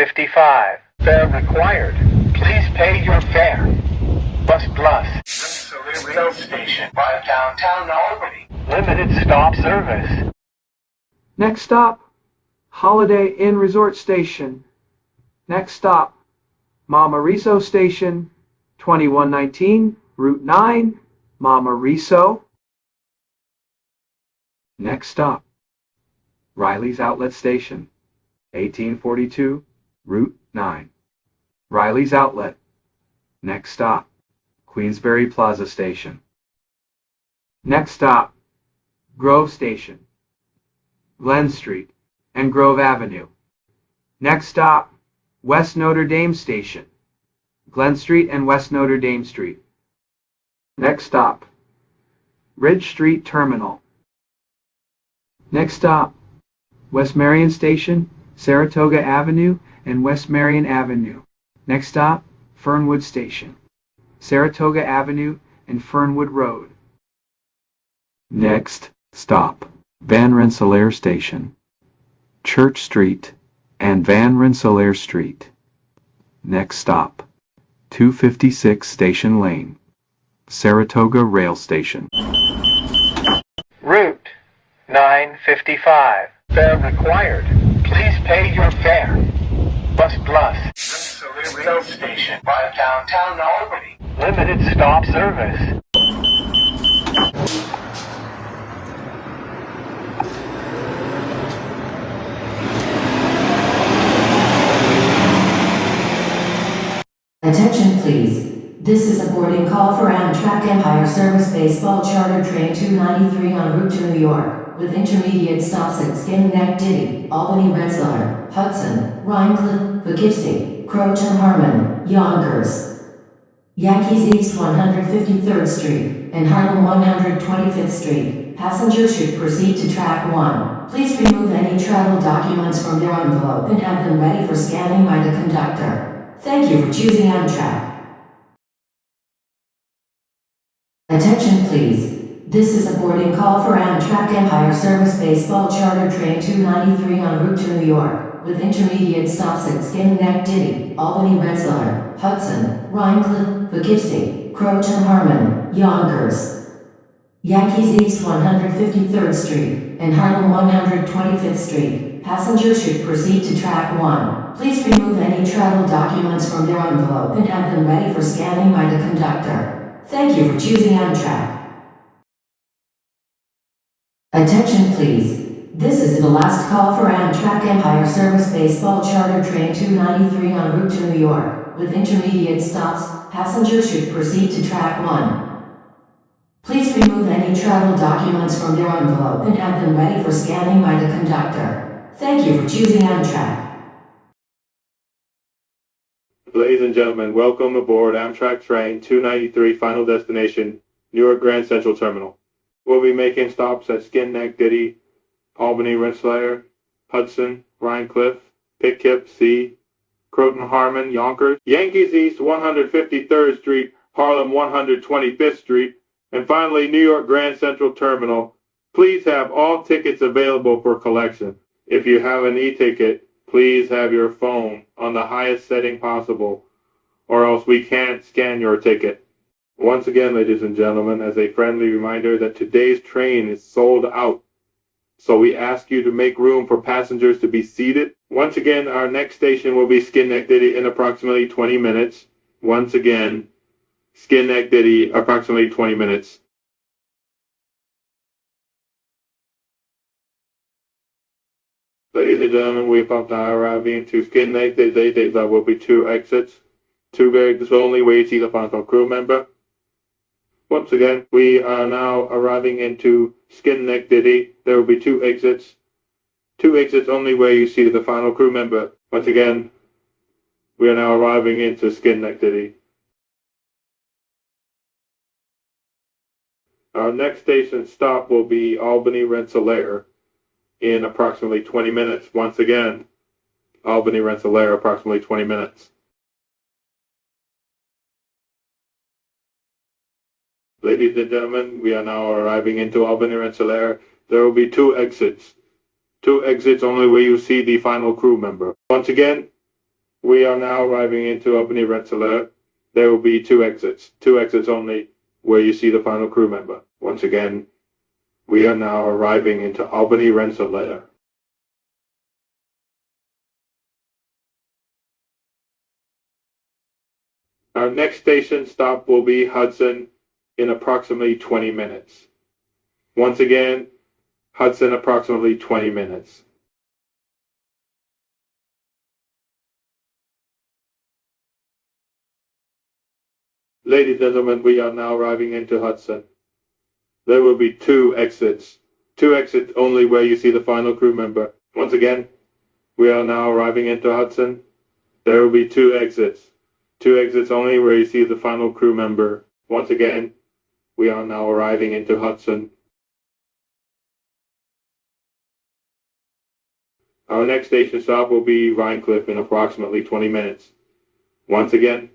9:55. Fare required. Please pay your fare. BusPlus Route Station via downtown Albany. Limited stop service. Next stop, Holiday Inn Resort Station. Next stop, Mamariso Station, 2119, Route 9, Mamariso. Next stop, Riley's Outlet Station, 1842, Route 9, Riley's Outlet. Next stop, Queensbury Plaza Station. Next stop, Grove Station, Glen Street and Grove Avenue. Next stop, West Notre Dame Station, Glen Street and West Notre Dame Street. Next stop, Ridge Street Terminal. Next stop, West Marion Station, Saratoga Avenue and West Marion Avenue. Next stop, Fernwood Station, Saratoga Avenue and Fernwood Road. Next stop, Van Rensselaer Station, Church Street and Van Rensselaer Street. Next stop, 256 Station Lane, Saratoga Rail Station. Route 9:55. Fare required. Please pay your fare. BusPlus Route Station via downtown Albany. Limited stop service. Attention please. This is a boarding call for Amtrak Empire Service Baseball Charter Train 293 en route to New York, with intermediate stops at Schenectady, Albany, Rensselaer, Hudson, Rhinecliff, Poughkeepsie, Croton, Harmon, Yonkers, Yankees East 153rd Street, and Harlem 125th Street. Passengers should proceed to track 1. Please remove any travel documents from their envelope and have them ready for scanning by the conductor. Thank you for choosing Amtrak. Attention please. This is a boarding call for Amtrak Empire Service Baseball Charter Train 293 en route to New York, with intermediate stops at Schenectady, Albany, Rensselaer, Hudson, Rhinecliff, Poughkeepsie, Croton, Harmon, Yonkers, Yankees East 153rd Street, and Harlem 125th Street. Passengers should proceed to track 1. Please remove any travel documents from their envelope and have them ready for scanning by the conductor. Thank you for choosing Amtrak. Attention please. This is the last call for Amtrak Empire Service Baseball Charter Train 293 en route to New York, with intermediate stops. Passengers should proceed to track 1. Please remove any travel documents from their envelope and have them ready for scanning by the conductor. Thank you for choosing Amtrak. Ladies and gentlemen, welcome aboard Amtrak Train 293, final destination, New York Grand Central Terminal. We'll be making stops at Schenectady, Albany, Rensselaer, Hudson, Rhinecliff, Poughkeepsie, Croton, Harmon, Yonkers, Yankees East 153rd Street, Harlem 125th Street, and finally New York Grand Central Terminal. Please have all tickets available for collection. If you have an e-ticket, please have your phone on the highest setting possible, or else we can't scan your ticket. Once again, ladies and gentlemen, as a friendly reminder that today's train is sold out, so we ask you to make room for passengers to be seated. Once again, our next station will be Schenectady in approximately 20 minutes. Once again, Schenectady, approximately 20 minutes. Ladies and gentlemen, we're about to arrive into Schenectady. There will be 2 exits, 2 bags only where you see the final crew member. Once again, we are now arriving into Schenectady. There will be 2 exits. 2 exits only where you see the final crew member. Once again, we are now arriving into Schenectady. Our next station stop will be Albany, Rensselaer in approximately 20 minutes. Once again, Albany, Rensselaer, approximately 20 minutes. Ladies and gentlemen, we are now arriving into Albany, Rensselaer. There will be 2 exits. 2 exits only where you see the final crew member. Once again, We are now arriving into Albany Rensselaer. There will be two exits only, where you see the final crew member. Once again, we are now arriving into Albany Rensselaer. Our next station stop will be Hudson in approximately 20 minutes. Once again, Hudson approximately 20 minutes. Ladies and gentlemen, we are now arriving into Hudson. There will be two exits only where you see the final crew member. Once again, we are now arriving into Hudson. There will be two exits only where you see the final crew member. Once again, we are now arriving into Hudson. Our next station stop will be Rhinecliff in approximately 20 minutes. Once again,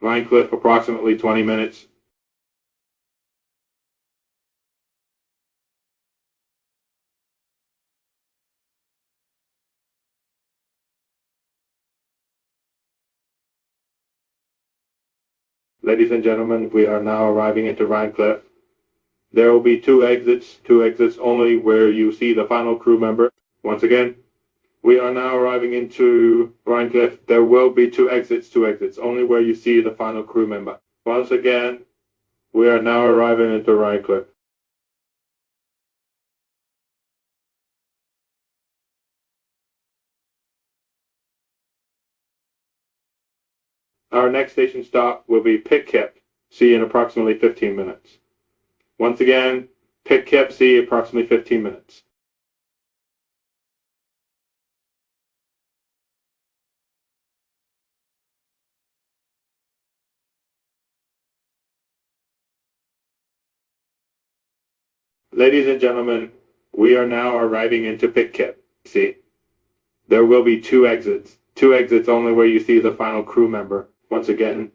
Rhinecliff approximately 20 minutes. Ladies and gentlemen, we are now arriving into Rhinecliff. There will be two exits only where you see the final crew member. Once again, we are now arriving into Rhinecliff. There will be two exits only where you see the final crew member. Once again, we are now arriving into Rhinecliff. Our next station stop will be Pitcairn. See you in approximately 15 minutes. Once again, Pitcairn, see you approximately 15 minutes. Ladies and gentlemen, we are now arriving into Pitcairn. See, there will be two exits only where you see the final crew member. Once again,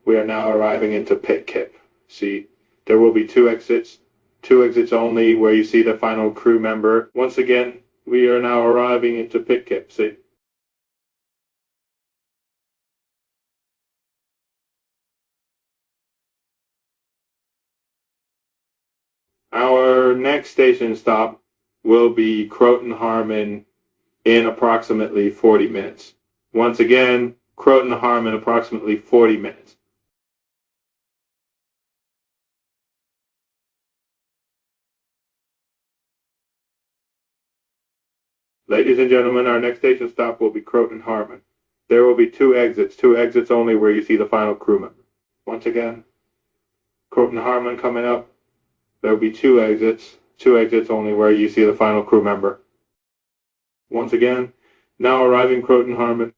we are now arriving into Pitcairn. See, there will be two exits only where you see the final crew member. Once again, we are now arriving into Pitcairn. See. Our next station stop will be Croton Harmon in approximately 40 minutes. Once again, Croton Harmon approximately 40 minutes. Ladies and gentlemen, our next station stop will be Croton Harmon. There will be two exits only where you see the final crew member. Once again, Croton Harmon coming up. There will be two exits only where you see the final crew member. Once again, now arriving Croton Harmon.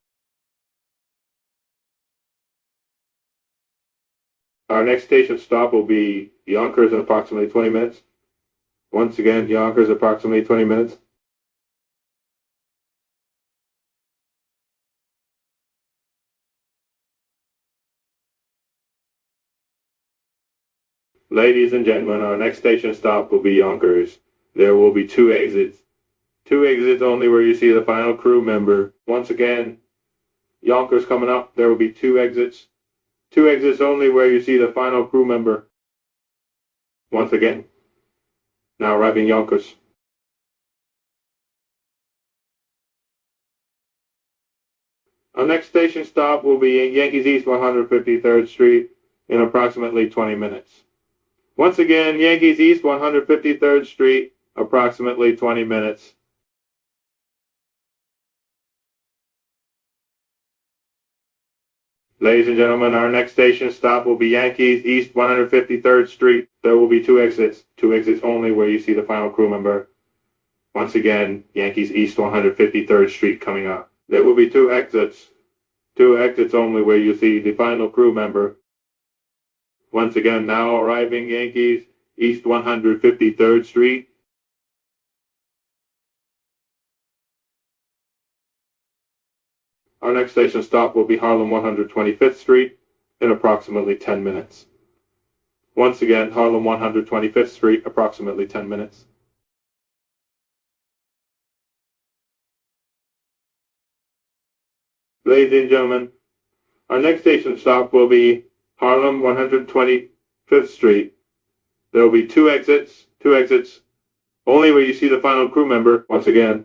Our next station stop will be Yonkers in approximately 20 minutes. Once again, Yonkers approximately 20 minutes. Ladies and gentlemen, our next station stop will be Yonkers. There will be two exits only where you see the final crew member. Once again, Yonkers coming up. There will be two exits only where you see the final crew member. Once again, now arriving Yonkers. Our next station stop will be in Yankees East 153rd Street in approximately 20 minutes. Once again, Yankees East 153rd Street, approximately 20 minutes. Ladies and gentlemen, our next station stop will be Yankees East 153rd Street. There will be two exits only where you see the final crew member. Once again, Yankees East 153rd Street coming up. There will be two exits only where you see the final crew member. Once again, now arriving Yankees East 153rd Street. Our next station stop will be Harlem 125th Street in approximately 10 minutes. Once again, Harlem 125th Street, approximately 10 minutes. Ladies and gentlemen, our next station stop will be Harlem 125th Street. There will be two exits, only where you see the final crew member. Once again,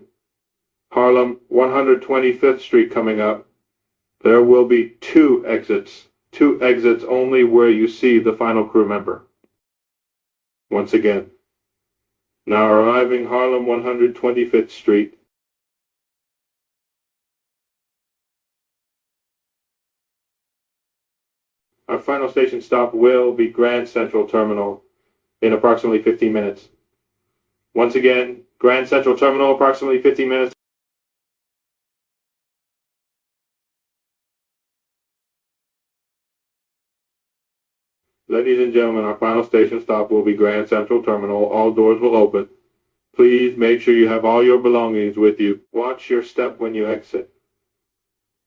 Harlem 125th Street coming up. There will be two exits only where you see the final crew member. Once again, now arriving Harlem 125th Street. Our final station stop will be Grand Central Terminal in approximately 15 minutes. Once again, Grand Central Terminal, approximately 15 minutes. Ladies and gentlemen, our final station stop will be Grand Central Terminal. All doors will open. Please make sure you have all your belongings with you. Watch your step when you exit.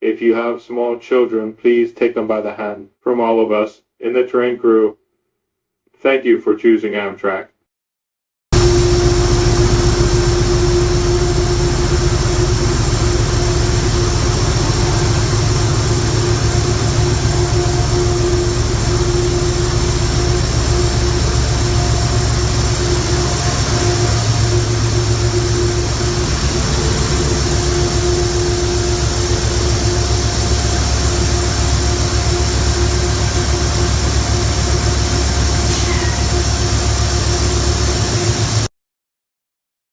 If you have small children, please take them by the hand. From all of us in the train crew, thank you for choosing Amtrak.